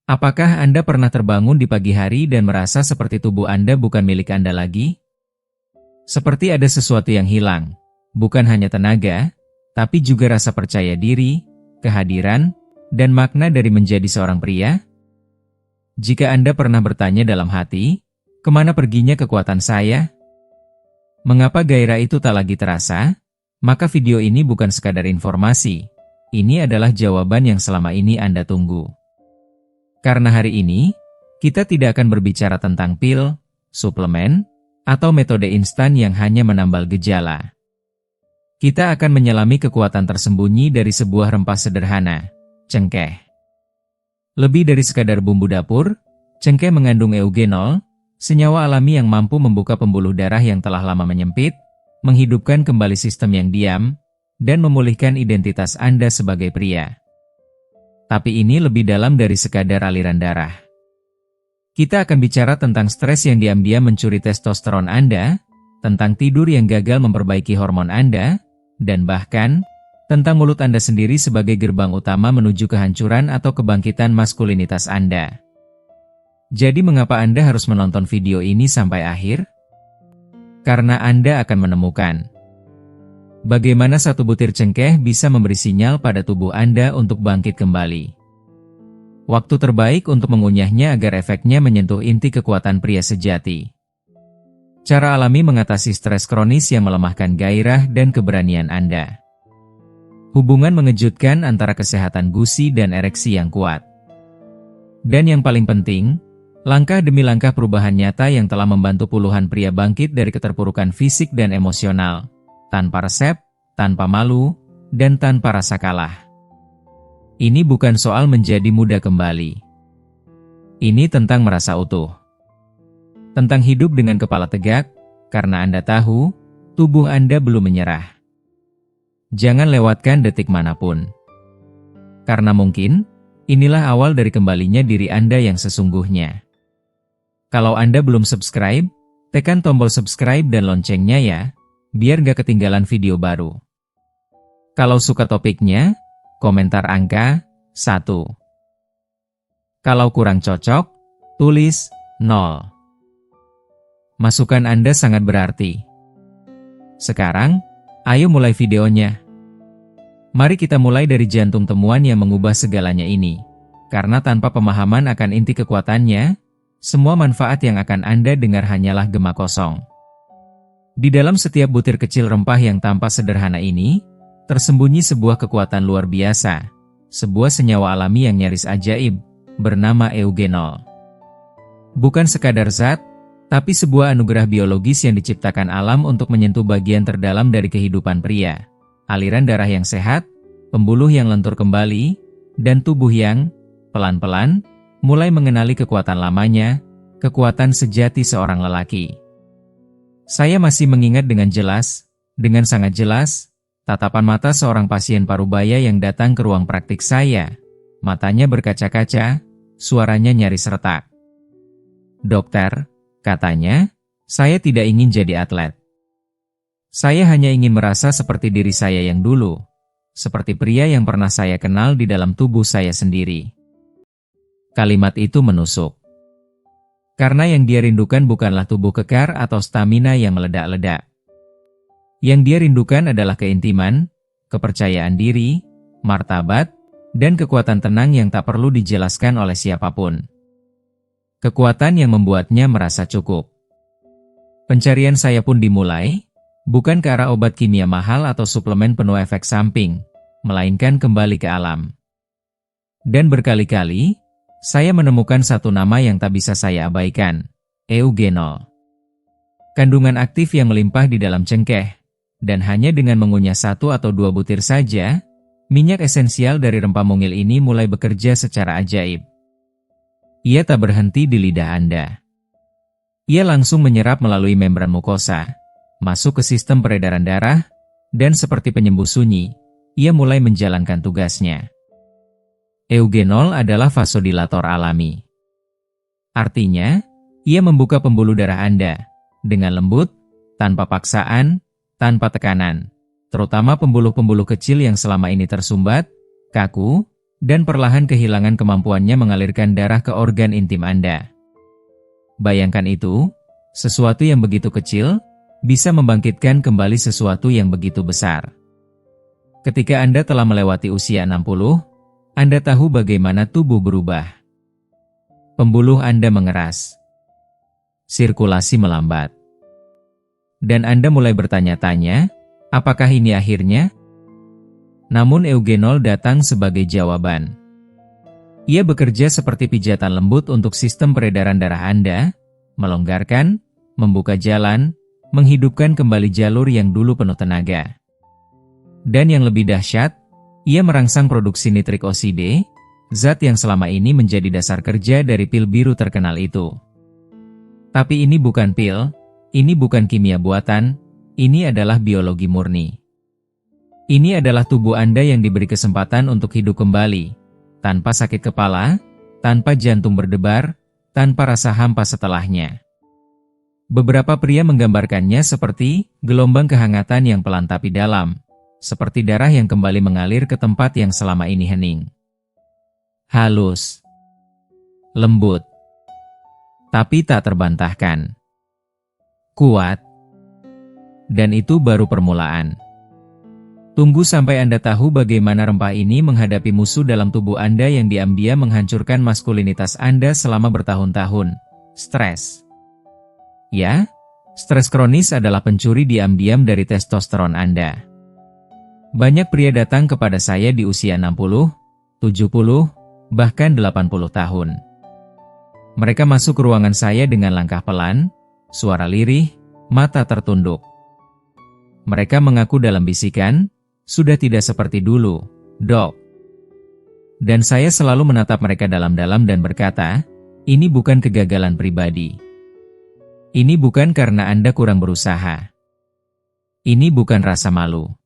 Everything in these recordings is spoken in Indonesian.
Apakah Anda pernah terbangun di pagi hari dan merasa seperti tubuh Anda bukan milik Anda lagi? Seperti ada sesuatu yang hilang, bukan hanya tenaga, tapi juga rasa percaya diri, kehadiran, dan makna dari menjadi seorang pria? Jika Anda pernah bertanya dalam hati, kemana perginya kekuatan saya? Mengapa gairah itu tak lagi terasa? Maka video ini bukan sekadar informasi. Ini adalah jawaban yang selama ini Anda tunggu. Karena hari ini, kita tidak akan berbicara tentang pil, suplemen, atau metode instan yang hanya menambal gejala. Kita akan menyelami kekuatan tersembunyi dari sebuah rempah sederhana, cengkeh. Lebih dari sekadar bumbu dapur, cengkeh mengandung eugenol, senyawa alami yang mampu membuka pembuluh darah yang telah lama menyempit, menghidupkan kembali sistem yang diam, dan memulihkan identitas Anda sebagai pria. Tapi ini lebih dalam dari sekadar aliran darah. Kita akan bicara tentang stres yang diam-diam mencuri testosteron Anda, tentang tidur yang gagal memperbaiki hormon Anda, dan bahkan, tentang mulut Anda sendiri sebagai gerbang utama menuju kehancuran atau kebangkitan maskulinitas Anda. Jadi mengapa Anda harus menonton video ini sampai akhir? Karena Anda akan menemukan bagaimana satu butir cengkeh bisa memberi sinyal pada tubuh Anda untuk bangkit kembali. Waktu terbaik untuk mengunyahnya agar efeknya menyentuh inti kekuatan pria sejati. Cara alami mengatasi stres kronis yang melemahkan gairah dan keberanian Anda. Hubungan mengejutkan antara kesehatan gusi dan ereksi yang kuat. Dan yang paling penting, langkah demi langkah perubahan nyata yang telah membantu puluhan pria bangkit dari keterpurukan fisik dan emosional. Tanpa resep, tanpa malu, dan tanpa rasa kalah. Ini bukan soal menjadi muda kembali. Ini tentang merasa utuh. Tentang hidup dengan kepala tegak, karena Anda tahu, tubuh Anda belum menyerah. Jangan lewatkan detik manapun. Karena mungkin, inilah awal dari kembalinya diri Anda yang sesungguhnya. Kalau Anda belum subscribe, tekan tombol subscribe dan loncengnya ya, biar gak ketinggalan video baru. Kalau suka topiknya, komentar angka 1. Kalau kurang cocok, tulis 0. Masukan Anda sangat berarti. Sekarang, ayo mulai videonya. Mari kita mulai dari jantung temuan yang mengubah segalanya ini. Karena tanpa pemahaman akan inti kekuatannya, semua manfaat yang akan Anda dengar hanyalah gema kosong. Di dalam setiap butir kecil rempah yang tampak sederhana ini, tersembunyi sebuah kekuatan luar biasa, sebuah senyawa alami yang nyaris ajaib, bernama eugenol. Bukan sekadar zat, tapi sebuah anugerah biologis yang diciptakan alam untuk menyentuh bagian terdalam dari kehidupan pria, aliran darah yang sehat, pembuluh yang lentur kembali, dan tubuh yang, pelan-pelan, mulai mengenali kekuatan lamanya, kekuatan sejati seorang lelaki. Saya masih mengingat dengan sangat jelas, tatapan mata seorang pasien parubaya yang datang ke ruang praktik saya. Matanya berkaca-kaca, suaranya nyaris retak. "Dokter," katanya, "saya tidak ingin jadi atlet. Saya hanya ingin merasa seperti diri saya yang dulu, seperti pria yang pernah saya kenal di dalam tubuh saya sendiri." Kalimat itu menusuk. Karena yang dia rindukan bukanlah tubuh kekar atau stamina yang meledak-ledak. Yang dia rindukan adalah keintiman, kepercayaan diri, martabat, dan kekuatan tenang yang tak perlu dijelaskan oleh siapapun. Kekuatan yang membuatnya merasa cukup. Pencarian saya pun dimulai, bukan ke arah obat kimia mahal atau suplemen penuh efek samping, melainkan kembali ke alam. Dan berkali-kali, saya menemukan satu nama yang tak bisa saya abaikan, eugenol. Kandungan aktif yang melimpah di dalam cengkeh, dan hanya dengan mengunyah 1 atau 2 butir saja, minyak esensial dari rempah mungil ini mulai bekerja secara ajaib. Ia tak berhenti di lidah Anda. Ia langsung menyerap melalui membran mukosa, masuk ke sistem peredaran darah, dan seperti penyembuh sunyi, ia mulai menjalankan tugasnya. Eugenol adalah vasodilator alami. Artinya, ia membuka pembuluh darah Anda, dengan lembut, tanpa paksaan, tanpa tekanan, terutama pembuluh-pembuluh kecil yang selama ini tersumbat, kaku, dan perlahan kehilangan kemampuannya mengalirkan darah ke organ intim Anda. Bayangkan itu, sesuatu yang begitu kecil, bisa membangkitkan kembali sesuatu yang begitu besar. Ketika Anda telah melewati usia 60, Anda tahu bagaimana tubuh berubah. Pembuluh Anda mengeras. Sirkulasi melambat. Dan Anda mulai bertanya-tanya, apakah ini akhirnya? Namun eugenol datang sebagai jawaban. Ia bekerja seperti pijatan lembut untuk sistem peredaran darah Anda, melonggarkan, membuka jalan, menghidupkan kembali jalur yang dulu penuh tenaga. Dan yang lebih dahsyat, ia merangsang produksi nitrik oksida, zat yang selama ini menjadi dasar kerja dari pil biru terkenal itu. Tapi ini bukan pil, ini bukan kimia buatan, ini adalah biologi murni. Ini adalah tubuh Anda yang diberi kesempatan untuk hidup kembali, tanpa sakit kepala, tanpa jantung berdebar, tanpa rasa hampa setelahnya. Beberapa pria menggambarkannya seperti gelombang kehangatan yang pelan tapi dalam, seperti darah yang kembali mengalir ke tempat yang selama ini hening. Halus, lembut, tapi tak terbantahkan. Kuat, dan itu baru permulaan. Tunggu sampai Anda tahu bagaimana rempah ini menghadapi musuh dalam tubuh Anda yang diam-diam menghancurkan maskulinitas Anda selama bertahun-tahun. Stres. Ya, stres kronis adalah pencuri diam-diam dari testosteron Anda. Banyak pria datang kepada saya di usia 60, 70, bahkan 80 tahun. Mereka masuk ke ruangan saya dengan langkah pelan, suara lirih, mata tertunduk. Mereka mengaku dalam bisikan, sudah tidak seperti dulu, Dok. Dan saya selalu menatap mereka dalam-dalam dan berkata, ini bukan kegagalan pribadi. Ini bukan karena Anda kurang berusaha. Ini bukan rasa malu.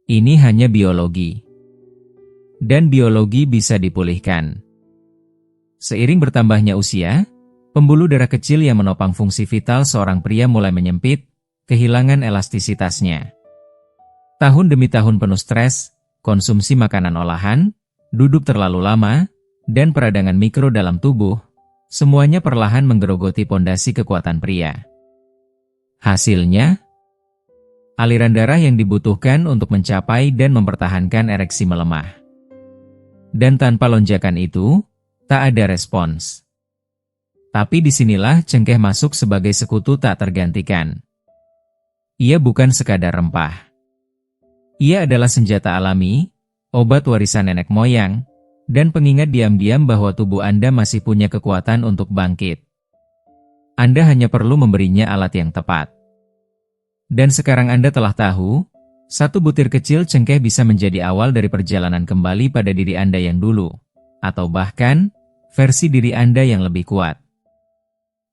Ini hanya biologi. Dan biologi bisa dipulihkan. Seiring bertambahnya usia, pembuluh darah kecil yang menopang fungsi vital seorang pria mulai menyempit, kehilangan elastisitasnya. Tahun demi tahun penuh stres, konsumsi makanan olahan, duduk terlalu lama, dan peradangan mikro dalam tubuh, semuanya perlahan menggerogoti pondasi kekuatan pria. Hasilnya, aliran darah yang dibutuhkan untuk mencapai dan mempertahankan ereksi melemah. Dan tanpa lonjakan itu, tak ada respons. Tapi disinilah cengkeh masuk sebagai sekutu tak tergantikan. Ia bukan sekadar rempah. Ia adalah senjata alami, obat warisan nenek moyang, dan pengingat diam-diam bahwa tubuh Anda masih punya kekuatan untuk bangkit. Anda hanya perlu memberinya alat yang tepat. Dan sekarang Anda telah tahu, satu butir kecil cengkeh bisa menjadi awal dari perjalanan kembali pada diri Anda yang dulu, atau bahkan, versi diri Anda yang lebih kuat.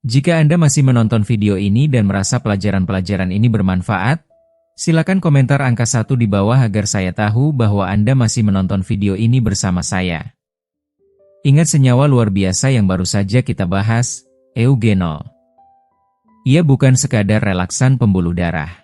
Jika Anda masih menonton video ini dan merasa pelajaran-pelajaran ini bermanfaat, silakan komentar angka 1 di bawah agar saya tahu bahwa Anda masih menonton video ini bersama saya. Ingat senyawa luar biasa yang baru saja kita bahas, eugenol. Ia bukan sekadar relaksan pembuluh darah.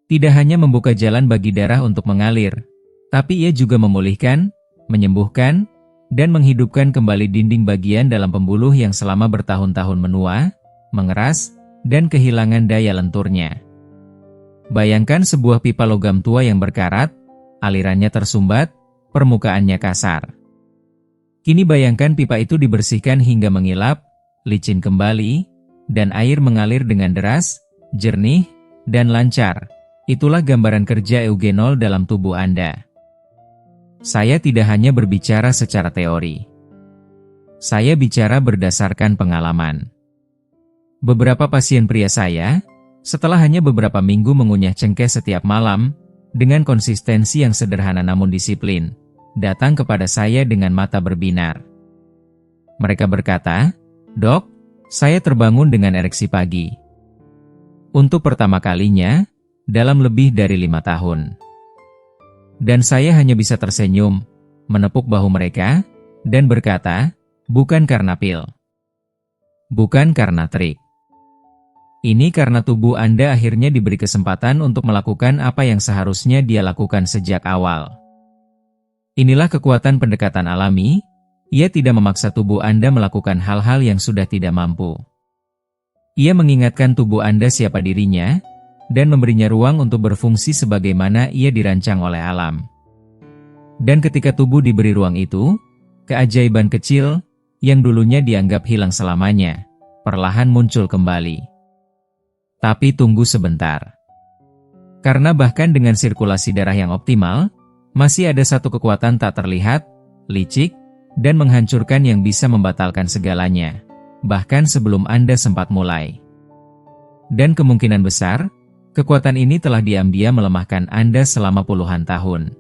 Tidak hanya membuka jalan bagi darah untuk mengalir, tapi ia juga memulihkan, menyembuhkan, dan menghidupkan kembali dinding bagian dalam pembuluh yang selama bertahun-tahun menua, mengeras, dan kehilangan daya lenturnya. Bayangkan sebuah pipa logam tua yang berkarat, alirannya tersumbat, permukaannya kasar. Kini bayangkan pipa itu dibersihkan hingga mengilap, licin kembali, dan air mengalir dengan deras, jernih, dan lancar. Itulah gambaran kerja eugenol dalam tubuh Anda. Saya tidak hanya berbicara secara teori. Saya bicara berdasarkan pengalaman. Beberapa pasien pria saya, setelah hanya beberapa minggu mengunyah cengkeh setiap malam, dengan konsistensi yang sederhana namun disiplin, datang kepada saya dengan mata berbinar. Mereka berkata, "Dok, saya terbangun dengan ereksi pagi. Untuk pertama kalinya, dalam lebih dari 5 tahun. Dan saya hanya bisa tersenyum, menepuk bahu mereka, dan berkata, bukan karena pil. Bukan karena trik. Ini karena tubuh Anda akhirnya diberi kesempatan untuk melakukan apa yang seharusnya dia lakukan sejak awal. Inilah kekuatan pendekatan alami. Ia tidak memaksa tubuh Anda melakukan hal-hal yang sudah tidak mampu. Ia mengingatkan tubuh Anda siapa dirinya, dan memberinya ruang untuk berfungsi sebagaimana ia dirancang oleh alam. Dan ketika tubuh diberi ruang itu, keajaiban kecil, yang dulunya dianggap hilang selamanya, perlahan muncul kembali. Tapi tunggu sebentar. Karena bahkan dengan sirkulasi darah yang optimal, masih ada satu kekuatan tak terlihat, licik, dan menghancurkan yang bisa membatalkan segalanya, bahkan sebelum Anda sempat mulai. Dan kemungkinan besar, kekuatan ini telah diam-diam melemahkan Anda selama puluhan tahun.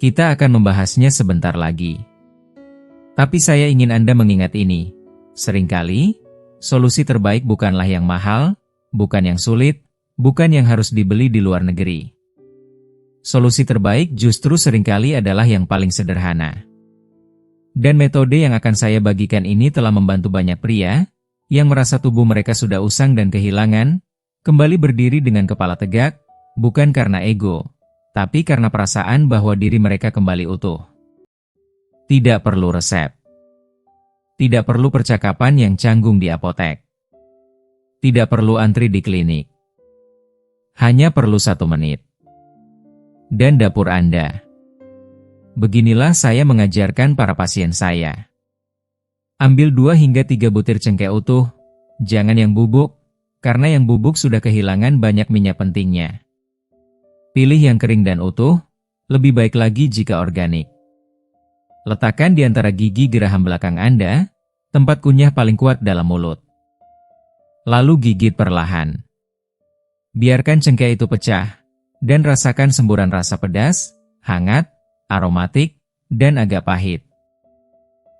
Kita akan membahasnya sebentar lagi. Tapi saya ingin Anda mengingat ini. Seringkali, solusi terbaik bukanlah yang mahal, bukan yang sulit, bukan yang harus dibeli di luar negeri. Solusi terbaik justru seringkali adalah yang paling sederhana. Dan metode yang akan saya bagikan ini telah membantu banyak pria yang merasa tubuh mereka sudah usang dan kehilangan, kembali berdiri dengan kepala tegak, bukan karena ego, tapi karena perasaan bahwa diri mereka kembali utuh. Tidak perlu resep. Tidak perlu percakapan yang canggung di apotek. Tidak perlu antri di klinik. Hanya perlu 1 menit. Dan dapur Anda. Beginilah saya mengajarkan para pasien saya. Ambil 2 hingga 3 butir cengkeh utuh, jangan yang bubuk, karena yang bubuk sudah kehilangan banyak minyak pentingnya. Pilih yang kering dan utuh, lebih baik lagi jika organik. Letakkan di antara gigi geraham belakang Anda, tempat kunyah paling kuat dalam mulut. Lalu gigit perlahan. Biarkan cengkeh itu pecah, dan rasakan semburan rasa pedas, hangat, aromatik, dan agak pahit.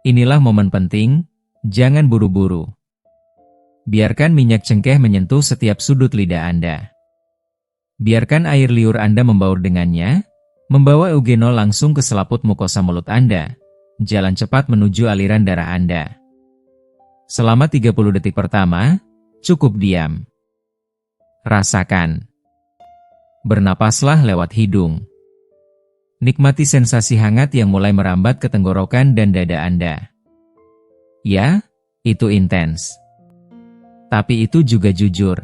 Inilah momen penting, jangan buru-buru. Biarkan minyak cengkeh menyentuh setiap sudut lidah Anda. Biarkan air liur Anda membaur dengannya, membawa eugenol langsung ke selaput mukosa mulut Anda, jalan cepat menuju aliran darah Anda. Selama 30 detik pertama, cukup diam. Rasakan. Bernapaslah lewat hidung. Nikmati sensasi hangat yang mulai merambat ke tenggorokan dan dada Anda. Ya, itu intens. Tapi itu juga jujur.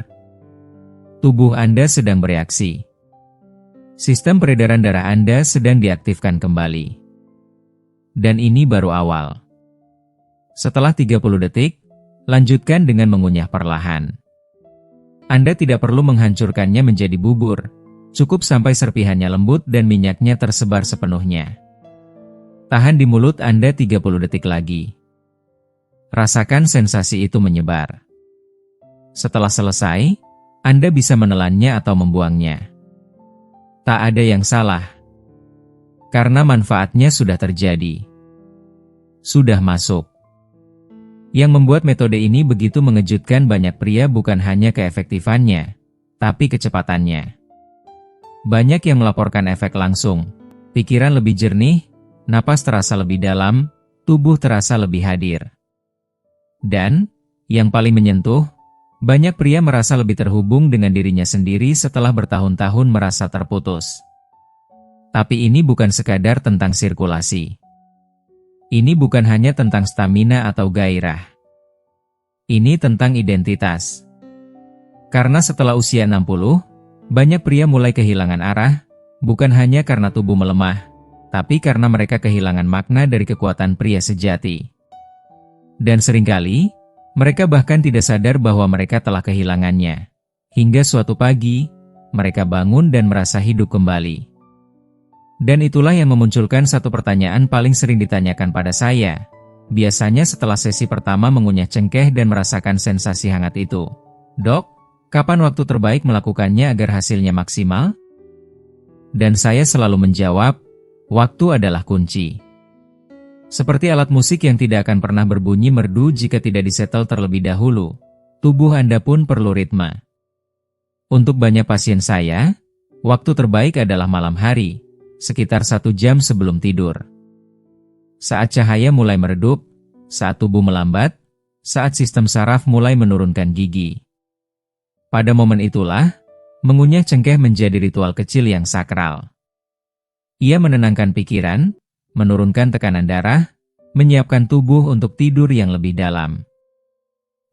Tubuh Anda sedang bereaksi. Sistem peredaran darah Anda sedang diaktifkan kembali. Dan ini baru awal. Setelah 30 detik, lanjutkan dengan mengunyah perlahan. Anda tidak perlu menghancurkannya menjadi bubur. Cukup sampai serpihannya lembut dan minyaknya tersebar sepenuhnya. Tahan di mulut Anda 30 detik lagi. Rasakan sensasi itu menyebar. Setelah selesai, Anda bisa menelannya atau membuangnya. Tak ada yang salah. Karena manfaatnya sudah terjadi. Sudah masuk. Yang membuat metode ini begitu mengejutkan banyak pria bukan hanya keefektifannya, tapi kecepatannya. Banyak yang melaporkan efek langsung, pikiran lebih jernih, napas terasa lebih dalam, tubuh terasa lebih hadir. Dan, yang paling menyentuh, banyak pria merasa lebih terhubung dengan dirinya sendiri setelah bertahun-tahun merasa terputus. Tapi ini bukan sekadar tentang sirkulasi. Ini bukan hanya tentang stamina atau gairah. Ini tentang identitas. Karena setelah usia 60, banyak pria mulai kehilangan arah, bukan hanya karena tubuh melemah, tapi karena mereka kehilangan makna dari kekuatan pria sejati. Dan seringkali, mereka bahkan tidak sadar bahwa mereka telah kehilangannya. Hingga suatu pagi, mereka bangun dan merasa hidup kembali. Dan itulah yang memunculkan satu pertanyaan paling sering ditanyakan pada saya. Biasanya setelah sesi pertama mengunyah cengkeh dan merasakan sensasi hangat itu. Dok, kapan waktu terbaik melakukannya agar hasilnya maksimal? Dan saya selalu menjawab, waktu adalah kunci. Seperti alat musik yang tidak akan pernah berbunyi merdu jika tidak disetel terlebih dahulu, tubuh Anda pun perlu ritme. Untuk banyak pasien saya, waktu terbaik adalah malam hari, sekitar 1 jam sebelum tidur. Saat cahaya mulai meredup, saat tubuh melambat, saat sistem saraf mulai menurunkan gigi. Pada momen itulah, mengunyah cengkeh menjadi ritual kecil yang sakral. Ia menenangkan pikiran, menurunkan tekanan darah, menyiapkan tubuh untuk tidur yang lebih dalam.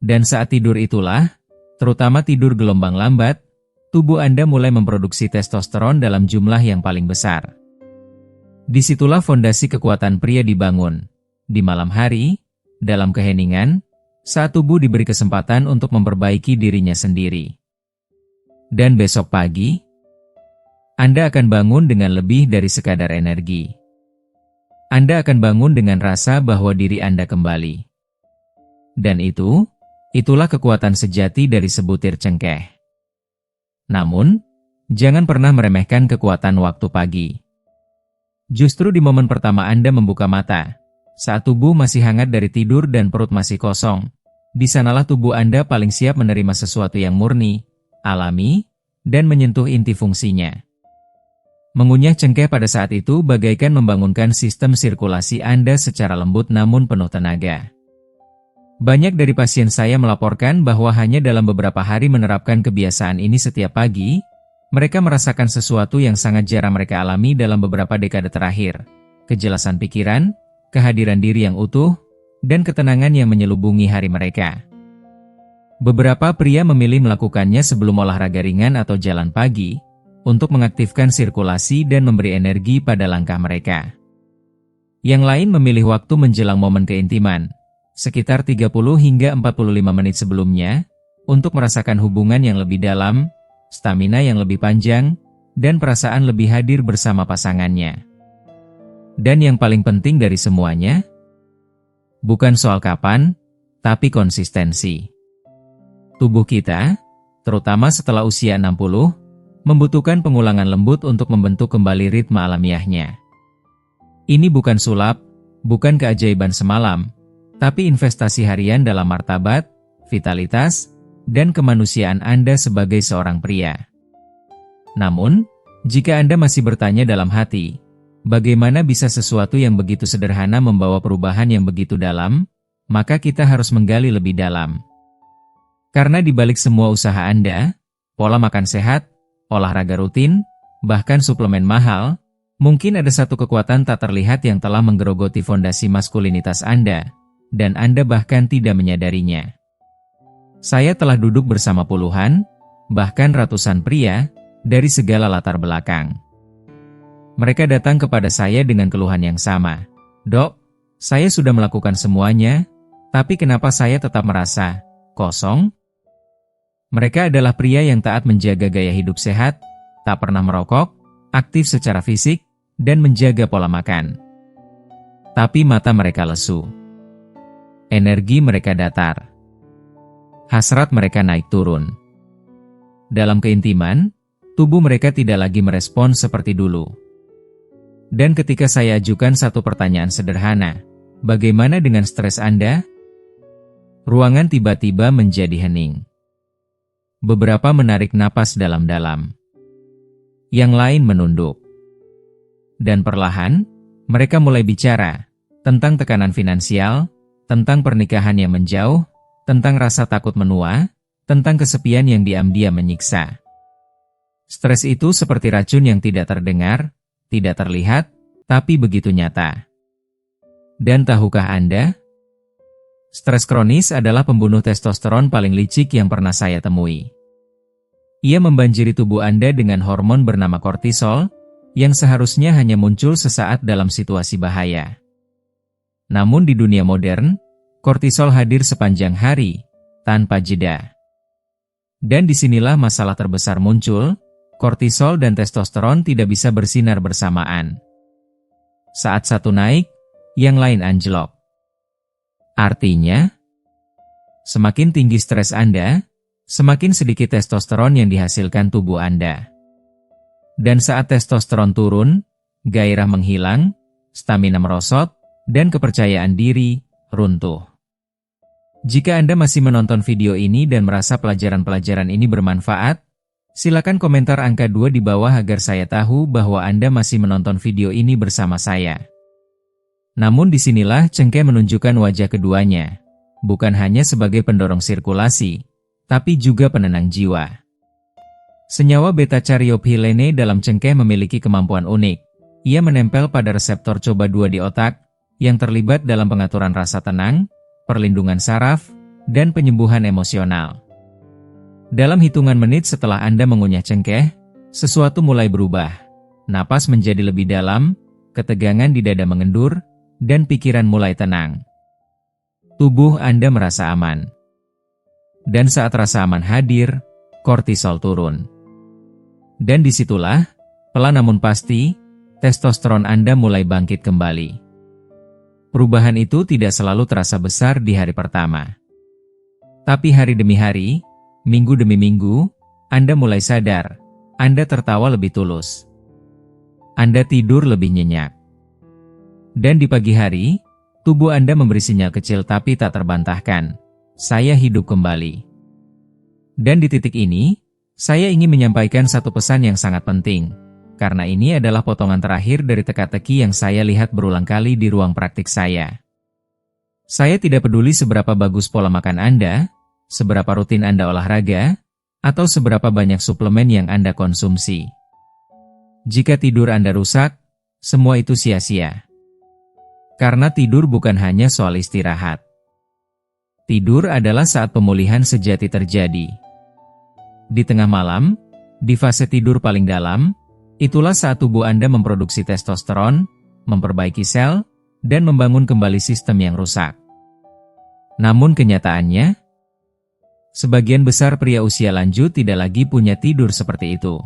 Dan saat tidur itulah, terutama tidur gelombang lambat, tubuh Anda mulai memproduksi testosteron dalam jumlah yang paling besar. Disitulah fondasi kekuatan pria dibangun. Di malam hari, dalam keheningan, saat tubuh diberi kesempatan untuk memperbaiki dirinya sendiri. Dan besok pagi, Anda akan bangun dengan lebih dari sekadar energi. Anda akan bangun dengan rasa bahwa diri Anda kembali. Dan itulah kekuatan sejati dari sebutir cengkeh. Namun, jangan pernah meremehkan kekuatan waktu pagi. Justru di momen pertama Anda membuka mata, saat tubuh masih hangat dari tidur dan perut masih kosong, di sanalah tubuh Anda paling siap menerima sesuatu yang murni, alami, dan menyentuh inti fungsinya. Mengunyah cengkeh pada saat itu bagaikan membangunkan sistem sirkulasi Anda secara lembut namun penuh tenaga. Banyak dari pasien saya melaporkan bahwa hanya dalam beberapa hari menerapkan kebiasaan ini setiap pagi, mereka merasakan sesuatu yang sangat jarang mereka alami dalam beberapa dekade terakhir. Kejelasan pikiran, kehadiran diri yang utuh, dan ketenangan yang menyelubungi hari mereka. Beberapa pria memilih melakukannya sebelum olahraga ringan atau jalan pagi, untuk mengaktifkan sirkulasi dan memberi energi pada langkah mereka. Yang lain memilih waktu menjelang momen keintiman, sekitar 30 hingga 45 menit sebelumnya, untuk merasakan hubungan yang lebih dalam, stamina yang lebih panjang, dan perasaan lebih hadir bersama pasangannya. Dan yang paling penting dari semuanya, bukan soal kapan, tapi konsistensi. Tubuh kita, terutama setelah usia 60, membutuhkan pengulangan lembut untuk membentuk kembali ritme alamiahnya. Ini bukan sulap, bukan keajaiban semalam, tapi investasi harian dalam martabat, vitalitas, dan kemanusiaan Anda sebagai seorang pria. Namun, jika Anda masih bertanya dalam hati, bagaimana bisa sesuatu yang begitu sederhana membawa perubahan yang begitu dalam, maka kita harus menggali lebih dalam. Karena di balik semua usaha Anda, pola makan sehat, olahraga rutin, bahkan suplemen mahal, mungkin ada satu kekuatan tak terlihat yang telah menggerogoti fondasi maskulinitas Anda, dan Anda bahkan tidak menyadarinya. Saya telah duduk bersama puluhan, bahkan ratusan pria, dari segala latar belakang. Mereka datang kepada saya dengan keluhan yang sama. Dok, saya sudah melakukan semuanya, tapi kenapa saya tetap merasa kosong? Mereka adalah pria yang taat menjaga gaya hidup sehat, tak pernah merokok, aktif secara fisik, dan menjaga pola makan. Tapi mata mereka lesu. Energi mereka datar. Hasrat mereka naik turun. Dalam keintiman, tubuh mereka tidak lagi merespons seperti dulu. Dan ketika saya ajukan satu pertanyaan sederhana, bagaimana dengan stres Anda? Ruangan tiba-tiba menjadi hening. Beberapa menarik napas dalam-dalam. Yang lain menunduk. Dan perlahan, mereka mulai bicara tentang tekanan finansial, tentang pernikahan yang menjauh, tentang rasa takut menua, tentang kesepian yang diam-diam menyiksa. Stres itu seperti racun yang tidak terdengar, tidak terlihat, tapi begitu nyata. Dan tahukah Anda? Stres kronis adalah pembunuh testosteron paling licik yang pernah saya temui. Ia membanjiri tubuh Anda dengan hormon bernama kortisol, yang seharusnya hanya muncul sesaat dalam situasi bahaya. Namun di dunia modern, kortisol hadir sepanjang hari, tanpa jeda. Dan disinilah masalah terbesar muncul, kortisol dan testosteron tidak bisa bersinar bersamaan. Saat satu naik, yang lain anjlok. Artinya, semakin tinggi stres Anda, semakin sedikit testosteron yang dihasilkan tubuh Anda. Dan saat testosteron turun, gairah menghilang, stamina merosot, dan kepercayaan diri runtuh. Jika Anda masih menonton video ini dan merasa pelajaran-pelajaran ini bermanfaat, silakan komentar angka 2 di bawah agar saya tahu bahwa Anda masih menonton video ini bersama saya. Namun disinilah cengkeh menunjukkan wajah keduanya, bukan hanya sebagai pendorong sirkulasi, tapi juga penenang jiwa. Senyawa beta-caryophyllene dalam cengkeh memiliki kemampuan unik, Ia menempel pada reseptor coba 2 di otak, yang terlibat dalam pengaturan rasa tenang, perlindungan saraf, dan penyembuhan emosional. Dalam hitungan menit setelah Anda mengunyah cengkeh, sesuatu mulai berubah. Napas menjadi lebih dalam, ketegangan di dada mengendur, dan pikiran mulai tenang. Tubuh Anda merasa aman. Dan saat rasa aman hadir, kortisol turun. Dan disitulah, pelan namun pasti, testosteron Anda mulai bangkit kembali. Perubahan itu tidak selalu terasa besar di hari pertama. Tapi hari demi hari, minggu demi minggu, Anda mulai sadar, Anda tertawa lebih tulus. Anda tidur lebih nyenyak. Dan di pagi hari, tubuh Anda memberi sinyal kecil tapi tak terbantahkan. Saya hidup kembali. Dan di titik ini, saya ingin menyampaikan satu pesan yang sangat penting. Karena ini adalah potongan terakhir dari teka-teki yang saya lihat berulang kali di ruang praktik saya. Saya tidak peduli seberapa bagus pola makan Anda, seberapa rutin Anda olahraga, atau seberapa banyak suplemen yang Anda konsumsi. Jika tidur Anda rusak, semua itu sia-sia. Karena tidur bukan hanya soal istirahat. Tidur adalah saat pemulihan sejati terjadi. Di tengah malam, di fase tidur paling dalam, itulah saat tubuh Anda memproduksi testosteron, memperbaiki sel, dan membangun kembali sistem yang rusak. Namun kenyataannya, sebagian besar pria usia lanjut tidak lagi punya tidur seperti itu.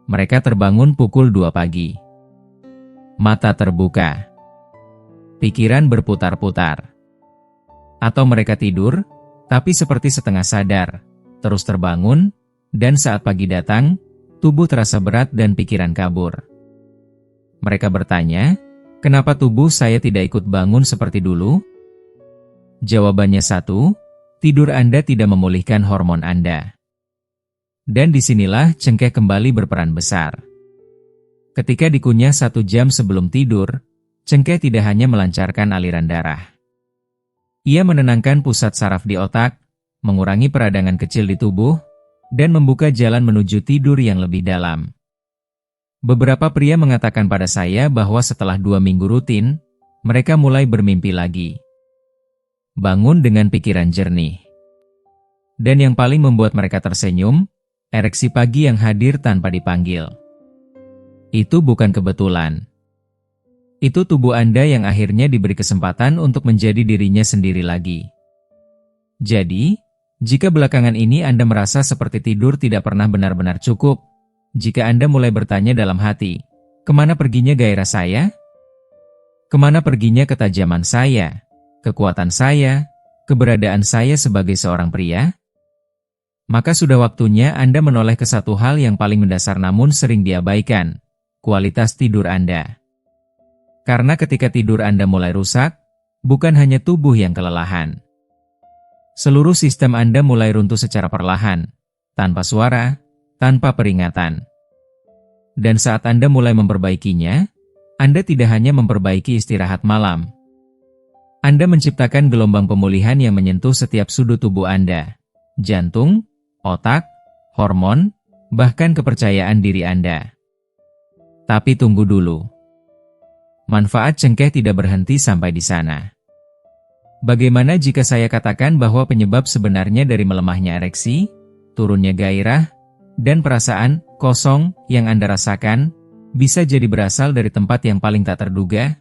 Mereka terbangun pukul 2 pagi. Mata terbuka. Pikiran berputar-putar. Atau mereka tidur, tapi seperti setengah sadar, terus terbangun, dan saat pagi datang, tubuh terasa berat dan pikiran kabur. Mereka bertanya, kenapa tubuh saya tidak ikut bangun seperti dulu? Jawabannya satu, tidur Anda tidak memulihkan hormon Anda. Dan disinilah cengkeh kembali berperan besar. Ketika dikunyah 1 jam sebelum tidur, cengkeh tidak hanya melancarkan aliran darah. Ia menenangkan pusat saraf di otak, mengurangi peradangan kecil di tubuh, dan membuka jalan menuju tidur yang lebih dalam. Beberapa pria mengatakan pada saya bahwa setelah 2 minggu rutin, mereka mulai bermimpi lagi. Bangun dengan pikiran jernih. Dan yang paling membuat mereka tersenyum, ereksi pagi yang hadir tanpa dipanggil. Itu bukan kebetulan. Itu tubuh Anda yang akhirnya diberi kesempatan untuk menjadi dirinya sendiri lagi. Jadi, jika belakangan ini Anda merasa seperti tidur tidak pernah benar-benar cukup, jika Anda mulai bertanya dalam hati, kemana perginya gairah saya? Kemana perginya ketajaman saya, kekuatan saya, keberadaan saya sebagai seorang pria? Maka sudah waktunya Anda menoleh ke satu hal yang paling mendasar namun sering diabaikan, kualitas tidur Anda. Karena ketika tidur Anda mulai rusak, bukan hanya tubuh yang kelelahan. Seluruh sistem Anda mulai runtuh secara perlahan, tanpa suara, tanpa peringatan. Dan saat Anda mulai memperbaikinya, Anda tidak hanya memperbaiki istirahat malam. Anda menciptakan gelombang pemulihan yang menyentuh setiap sudut tubuh Anda, jantung, otak, hormon, bahkan kepercayaan diri Anda. Tapi tunggu dulu. Manfaat cengkeh tidak berhenti sampai di sana. Bagaimana jika saya katakan bahwa penyebab sebenarnya dari melemahnya ereksi, turunnya gairah, dan perasaan kosong yang Anda rasakan, bisa jadi berasal dari tempat yang paling tak terduga?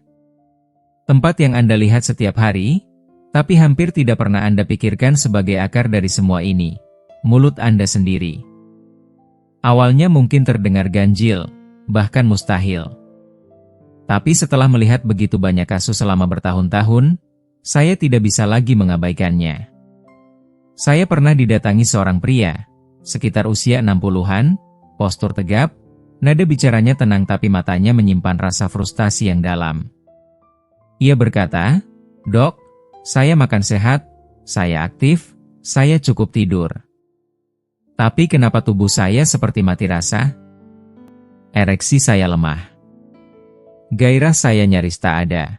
Tempat yang Anda lihat setiap hari, tapi hampir tidak pernah Anda pikirkan sebagai akar dari semua ini, mulut Anda sendiri. Awalnya mungkin terdengar ganjil, bahkan mustahil. Tapi setelah melihat begitu banyak kasus selama bertahun-tahun, saya tidak bisa lagi mengabaikannya. Saya pernah didatangi seorang pria, sekitar usia 60-an, postur tegap, nada bicaranya tenang tapi matanya menyimpan rasa frustasi yang dalam. Ia berkata, "Dok, saya makan sehat, saya aktif, saya cukup tidur. Tapi kenapa tubuh saya seperti mati rasa? Ereksi saya lemah. Gairah saya nyaris tak ada.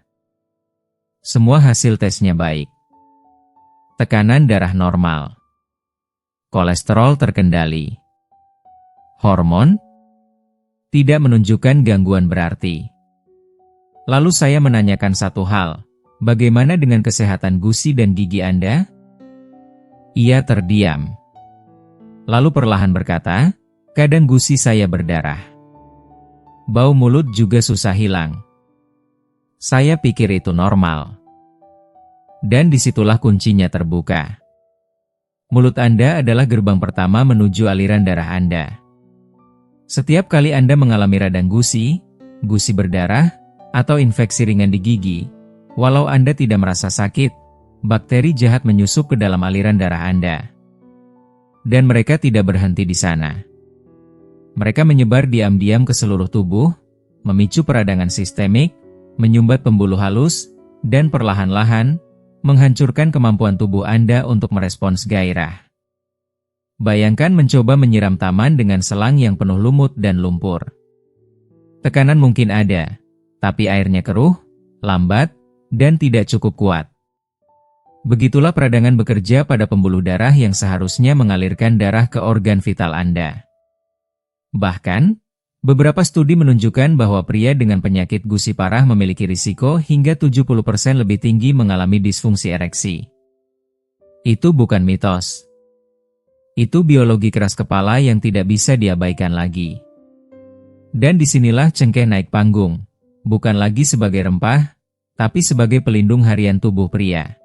Semua hasil tesnya baik. Tekanan darah normal. Kolesterol terkendali. Hormon Tidak menunjukkan gangguan berarti. Lalu saya menanyakan satu hal, bagaimana dengan kesehatan gusi dan gigi Anda? Ia terdiam. Lalu perlahan berkata, kadang gusi saya berdarah. Bau mulut juga susah hilang. Saya pikir itu normal. Dan disitulah kuncinya terbuka. Mulut Anda adalah gerbang pertama menuju aliran darah Anda. Setiap kali Anda mengalami radang gusi berdarah, atau infeksi ringan di gigi, walau Anda tidak merasa sakit, bakteri jahat menyusup ke dalam aliran darah Anda. Dan mereka tidak berhenti di sana. Mereka menyebar diam-diam ke seluruh tubuh, memicu peradangan sistemik, menyumbat pembuluh halus, dan perlahan-lahan menghancurkan kemampuan tubuh Anda untuk merespons gairah. Bayangkan mencoba menyiram taman dengan selang yang penuh lumut dan lumpur. Tekanan mungkin ada, tapi airnya keruh, lambat, dan tidak cukup kuat. Begitulah peradangan bekerja pada pembuluh darah yang seharusnya mengalirkan darah ke organ vital Anda. Bahkan, beberapa studi menunjukkan bahwa pria dengan penyakit gusi parah memiliki risiko hingga 70% lebih tinggi mengalami disfungsi ereksi. Itu bukan mitos. Itu biologi keras kepala yang tidak bisa diabaikan lagi. Dan disinilah cengkeh naik panggung, bukan lagi sebagai rempah, tapi sebagai pelindung harian tubuh pria.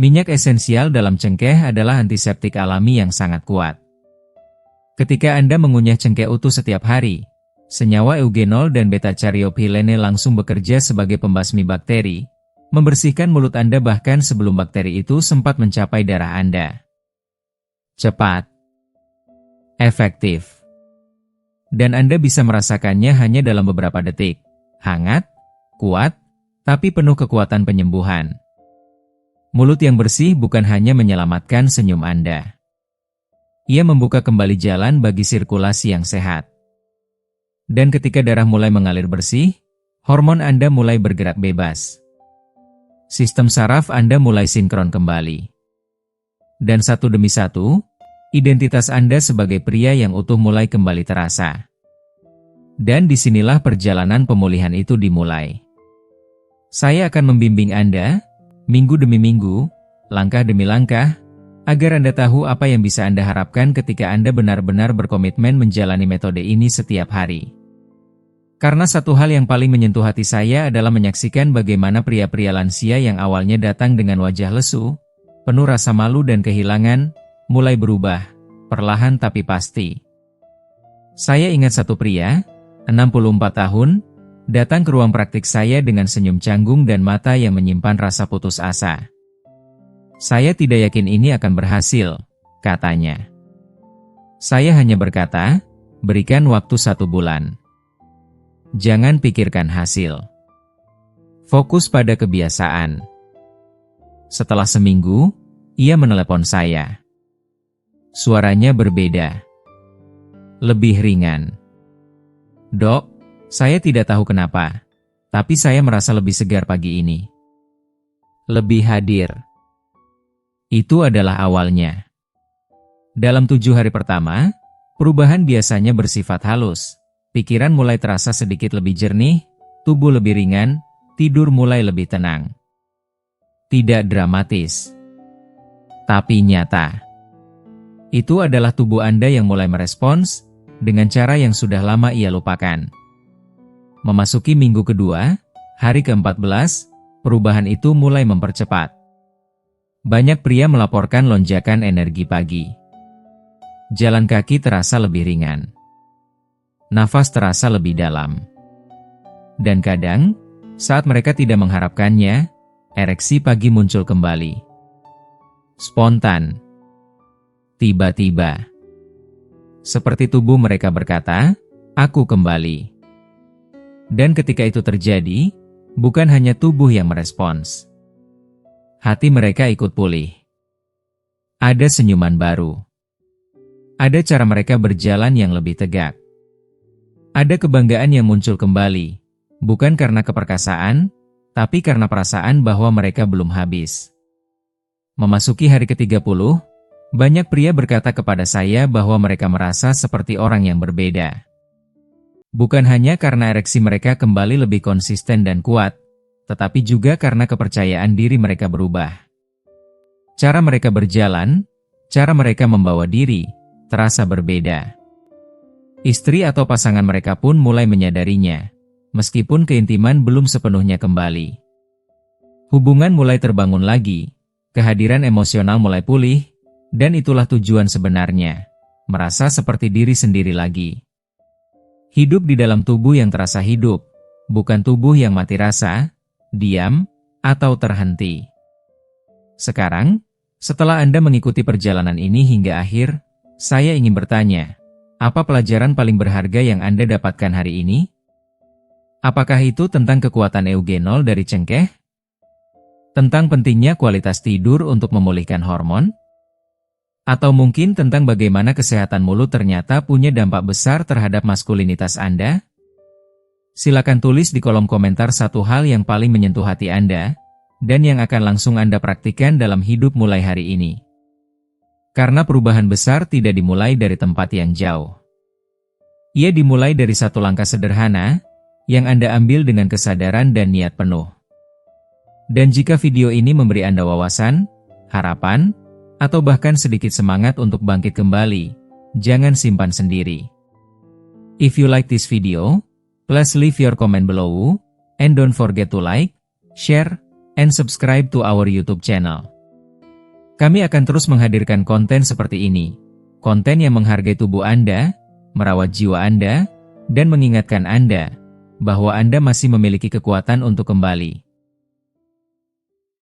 Minyak esensial dalam cengkeh adalah antiseptik alami yang sangat kuat. Ketika Anda mengunyah cengkeh utuh setiap hari, senyawa eugenol dan beta-caryophyllene langsung bekerja sebagai pembasmi bakteri, membersihkan mulut Anda bahkan sebelum bakteri itu sempat mencapai darah Anda. Cepat, efektif, dan Anda bisa merasakannya hanya dalam beberapa detik. Hangat, kuat, tapi penuh kekuatan penyembuhan. Mulut yang bersih bukan hanya menyelamatkan senyum Anda. Ia membuka kembali jalan bagi sirkulasi yang sehat. Dan ketika darah mulai mengalir bersih, hormon Anda mulai bergerak bebas. Sistem saraf Anda mulai sinkron kembali. Dan satu demi satu, identitas Anda sebagai pria yang utuh mulai kembali terasa. Dan disinilah perjalanan pemulihan itu dimulai. Saya akan membimbing Anda, minggu demi minggu, langkah demi langkah, agar Anda tahu apa yang bisa Anda harapkan ketika Anda benar-benar berkomitmen menjalani metode ini setiap hari. Karena satu hal yang paling menyentuh hati saya adalah menyaksikan bagaimana pria-pria lansia yang awalnya datang dengan wajah lesu, penuh rasa malu dan kehilangan, mulai berubah, perlahan tapi pasti. Saya ingat satu pria, 64 tahun, datang ke ruang praktik saya dengan senyum canggung dan mata yang menyimpan rasa putus asa. Saya tidak yakin ini akan berhasil, katanya. Saya hanya berkata, berikan waktu 1 bulan. Jangan pikirkan hasil. Fokus pada kebiasaan. Setelah seminggu, ia menelepon saya. Suaranya berbeda. Lebih ringan. Dok, saya tidak tahu kenapa, tapi saya merasa lebih segar pagi ini. Lebih hadir. Itu adalah awalnya. Dalam 7 hari pertama, perubahan biasanya bersifat halus. Pikiran mulai terasa sedikit lebih jernih, tubuh lebih ringan, tidur mulai lebih tenang. Tidak dramatis, tapi nyata. Itu adalah tubuh Anda yang mulai merespons dengan cara yang sudah lama ia lupakan. Memasuki minggu kedua, hari ke-14, perubahan itu mulai mempercepat. Banyak pria melaporkan lonjakan energi pagi. Jalan kaki terasa lebih ringan. Nafas terasa lebih dalam. Dan kadang, saat mereka tidak mengharapkannya, ereksi pagi muncul kembali. Spontan. Tiba-tiba. Seperti tubuh mereka berkata, aku kembali. Dan ketika itu terjadi, bukan hanya tubuh yang merespons. Hati mereka ikut pulih. Ada senyuman baru. Ada cara mereka berjalan yang lebih tegak. Ada kebanggaan yang muncul kembali, bukan karena keperkasaan, tapi karena perasaan bahwa mereka belum habis. Memasuki hari ke-30, banyak pria berkata kepada saya bahwa mereka merasa seperti orang yang berbeda. Bukan hanya karena ereksi mereka kembali lebih konsisten dan kuat, tetapi juga karena kepercayaan diri mereka berubah. Cara mereka berjalan, cara mereka membawa diri, terasa berbeda. Istri atau pasangan mereka pun mulai menyadarinya, meskipun keintiman belum sepenuhnya kembali. Hubungan mulai terbangun lagi, kehadiran emosional mulai pulih, dan itulah tujuan sebenarnya, merasa seperti diri sendiri lagi. Hidup di dalam tubuh yang terasa hidup, bukan tubuh yang mati rasa, diam, atau terhenti. Sekarang, setelah Anda mengikuti perjalanan ini hingga akhir, saya ingin bertanya, apa pelajaran paling berharga yang Anda dapatkan hari ini? Apakah itu tentang kekuatan eugenol dari cengkeh? Tentang pentingnya kualitas tidur untuk memulihkan hormon? Atau mungkin tentang bagaimana kesehatan mulut ternyata punya dampak besar terhadap maskulinitas Anda? Silakan tulis di kolom komentar satu hal yang paling menyentuh hati Anda, dan yang akan langsung Anda praktikkan dalam hidup mulai hari ini. Karena perubahan besar tidak dimulai dari tempat yang jauh. Ia dimulai dari satu langkah sederhana, yang Anda ambil dengan kesadaran dan niat penuh. Dan jika video ini memberi Anda wawasan, harapan, atau bahkan sedikit semangat untuk bangkit kembali, jangan simpan sendiri. If you like this video, please leave your comment below, and don't forget to like, share, and subscribe to our YouTube channel. Kami akan terus menghadirkan konten seperti ini, konten yang menghargai tubuh Anda, merawat jiwa Anda, dan mengingatkan Anda, bahwa Anda masih memiliki kekuatan untuk kembali.